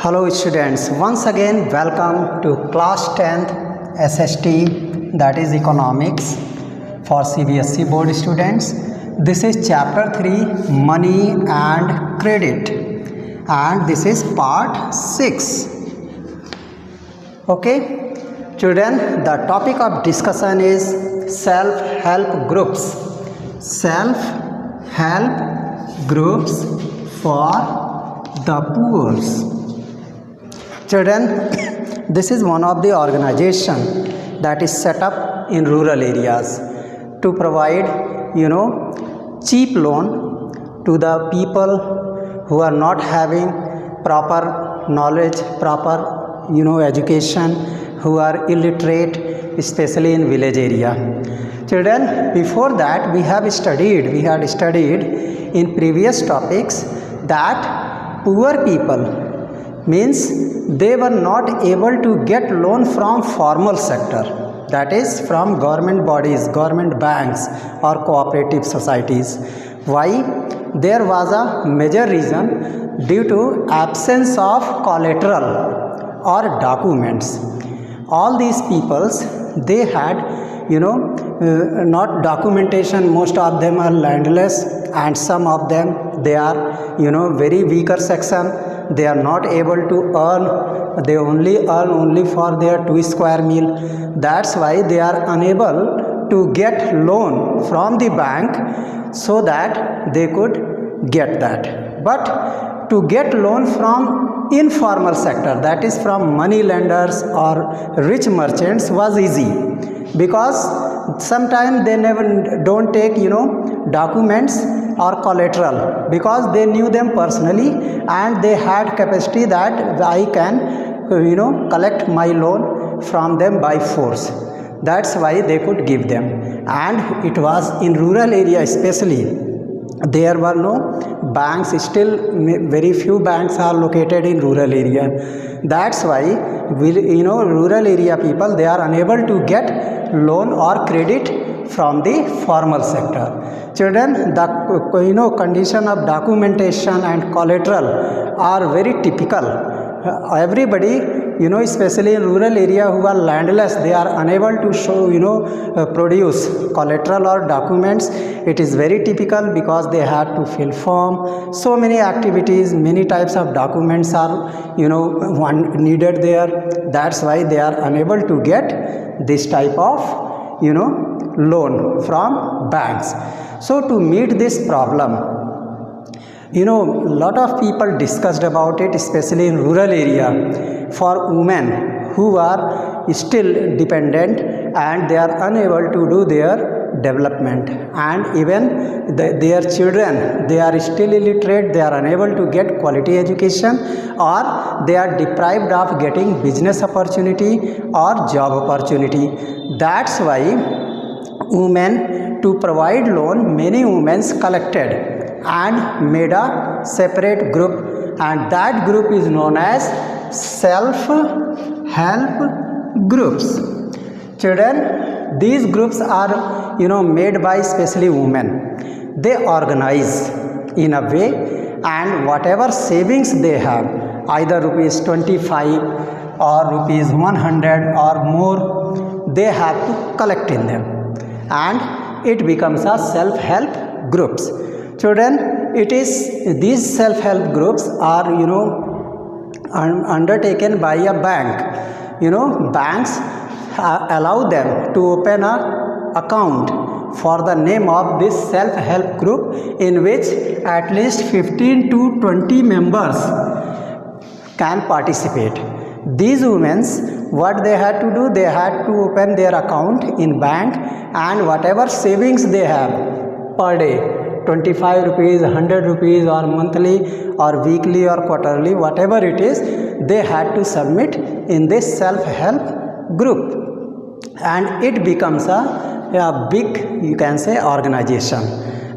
Hello students, once again welcome to class 10th SST, that is economics for CBSE board students. This is chapter 3 money and credit, and this is part 6. Okay children, the topic of discussion is self-help groups. Self-help groups for the poor. Children, this is one of the organization that is set up in rural areas to provide cheap loan to the people who are not having proper knowledge, proper education, who are illiterate, especially in village area. Children, before that we had studied in previous topics that poor people means they were not able to get loan from formal sector, that is from government bodies, government banks or cooperative societies. Why? There was a major reason due to absence of collateral or documents. All these peoples, they had not documentation. Most of them are landless, and some of them they are very weaker section. They are not able to earn, they only for their 2 square meal. That's why they are unable to get loan from the bank so that they could get that. But to get loan from informal sector, that is from money lenders or rich merchants, was easy, because sometimes they don't take documents or collateral, because they knew them personally and they had capacity that I can collect my loan from them by force. That's why they could give them. And it was in rural area especially, there were no banks. Still very few banks are located in rural area. That's why rural area people, they are unable to get loan or credit from the formal sector. Children, the condition of documentation and collateral are very typical. Everybody, especially in rural area who are landless, they are unable to show produce collateral or documents. It is very typical, because they had to fill form. So many activities, many types of documents are needed there. That's why they are unable to get this type of loan from banks. So to meet this problem, lot of people discussed about it, especially in rural area, for women who are still dependent and they are unable to do their development, and even their children, they are still illiterate, they are unable to get quality education, or they are deprived of getting business opportunity or job opportunity. That's why women, to provide loan, many women collected and made a separate group, and that group is known as self-help groups. Children, these groups are made by especially women. They organize in a way, and whatever savings they have, either rupees 25 or rupees 100 or more, they have to collect in them, and it becomes a self-help groups. Children, these self-help groups are undertaken by a bank. Banks allow them to open a account for the name of this self-help group, in which at least 15 to 20 members can participate. These women, what they had to do, they had to open their account in bank, and whatever savings they have per day, 25 rupees, 100 rupees, or monthly or weekly or quarterly, whatever it is, they had to submit in this self-help group, and it becomes a big, you can say, organization.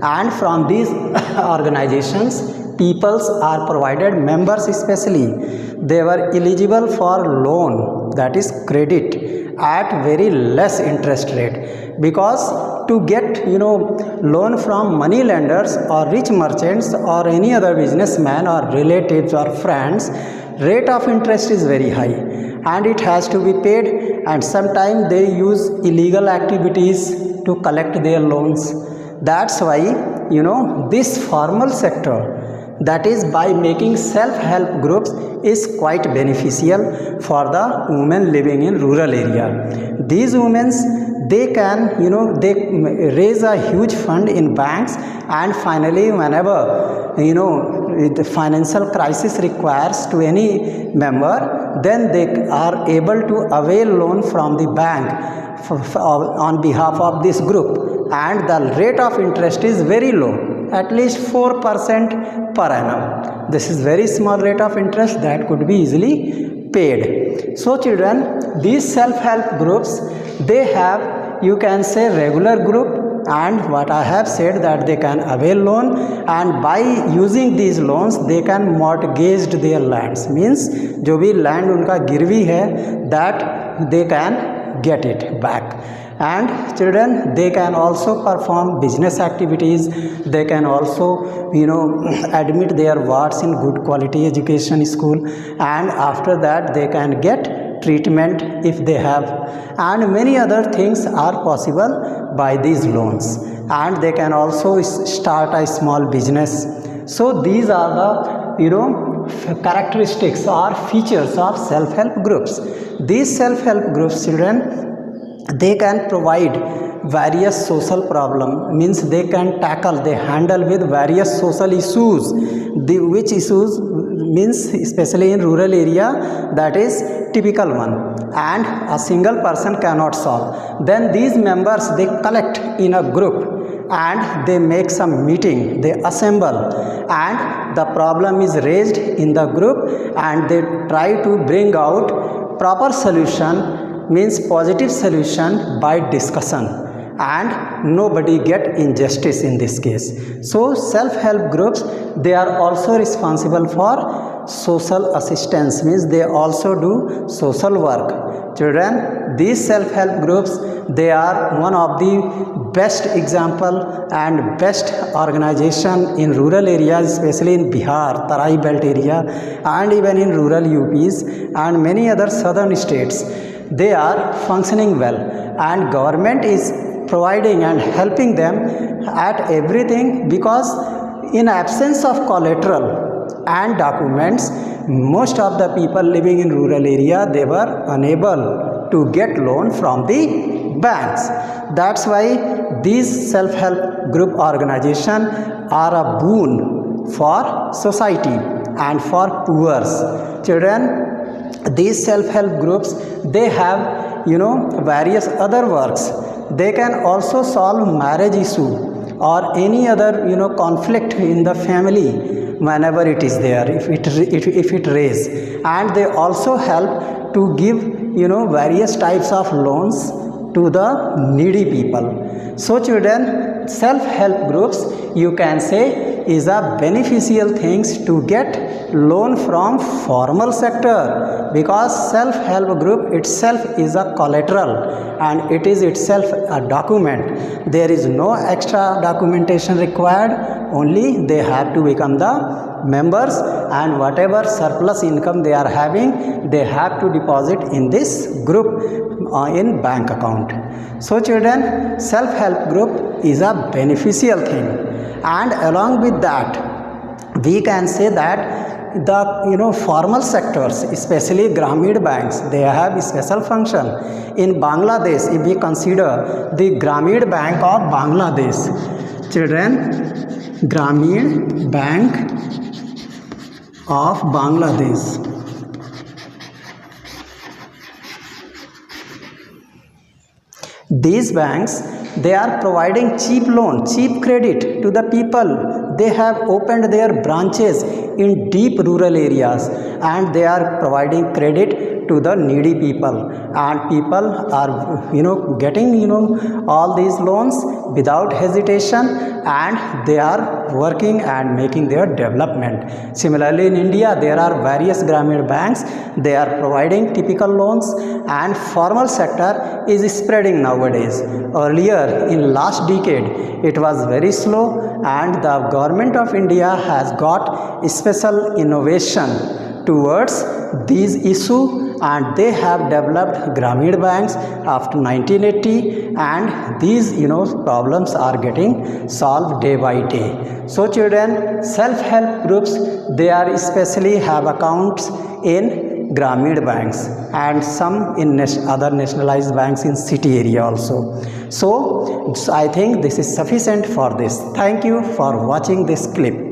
And from these organizations, peoples are provided, members especially, they were eligible for loan, that is credit, at very less interest rate, because to get loan from money lenders or rich merchants or any other businessman or relatives or friends, rate of interest is very high and it has to be paid, and sometimes they use illegal activities to collect their loans. That's why this formal sector, that is by making self-help groups, is quite beneficial for the women living in rural area. These women, they can they raise a huge fund in banks, and finally whenever the financial crisis requires to any member, then they are able to avail loan from the bank on behalf of this group, and the rate of interest is very low, at least 4% per annum. This is very small rate of interest that could be easily paid. So children, these self-help groups, they have, you can say, regular group, and what I have said, that they can avail loan, and by using these loans they can mortgage their lands, means जो भी land उनका गिरवी है, that they can get it back. And children, they can also perform business activities, they can also admit their wards in good quality education school, and after that they can get treatment if they have, and many other things are possible by these loans, and they can also start a small business. So these are the characteristics or features of self-help groups. These self-help groups, children, they can provide various social problem, means they can tackle, they handle with various social issues, which issues means especially in rural area, that is typical one, and a single person cannot solve. Then these members, they collect in a group and they make some meeting, they assemble, and the problem is raised in the group, and they try to bring out proper solution, means positive solution by discussion, and nobody get injustice in this case. So self-help groups, they are also responsible for social assistance, means they also do social work. Children, these self-help groups, they are one of the best example and best organization in rural areas, especially in Bihar, Tarai belt area, and even in rural UPs and many other southern states. They are functioning well, and government is providing and helping them at everything, because in absence of collateral and documents, most of the people living in rural area, they were unable to get loan from the banks. That's why these self-help group organization are a boon for society and for poor. Children, these self-help groups, they have various other works. They can also solve marriage issue or any other conflict in the family whenever it is there, if it raise, and they also help to give various types of loans to the needy people. So children, self-help groups, you can say, is a beneficial things to get loan from formal sector, because self-help group itself is a collateral and it is itself a document. There is no extra documentation required, only they have to become the members, and whatever surplus income they are having, they have to deposit in this group in bank account. So children, self-help group is a beneficial thing, and along with that, we can say that the formal sectors, especially Grameen banks, they have a special function. In Bangladesh, if we consider the Grameen Bank of Bangladesh, children, Grameen Bank of Bangladesh, these banks, they are providing cheap loan, cheap credit to the people. They have opened their branches in deep rural areas, and they are providing credit to the needy people, and people are getting all these loans without hesitation, and they are working and making their development. Similarly, in India there are various Gramin banks. They are providing typical loans, and formal sector is spreading nowadays. Earlier in last decade it was very slow, and the government of India has got special innovation towards these issue, and they have developed Gramin banks after 1980, and these problems are getting solved day by day. So children, self-help groups, they are especially have accounts in Gramin banks and some in other nationalized banks in city area also. So I think this is sufficient for this. Thank you for watching this clip.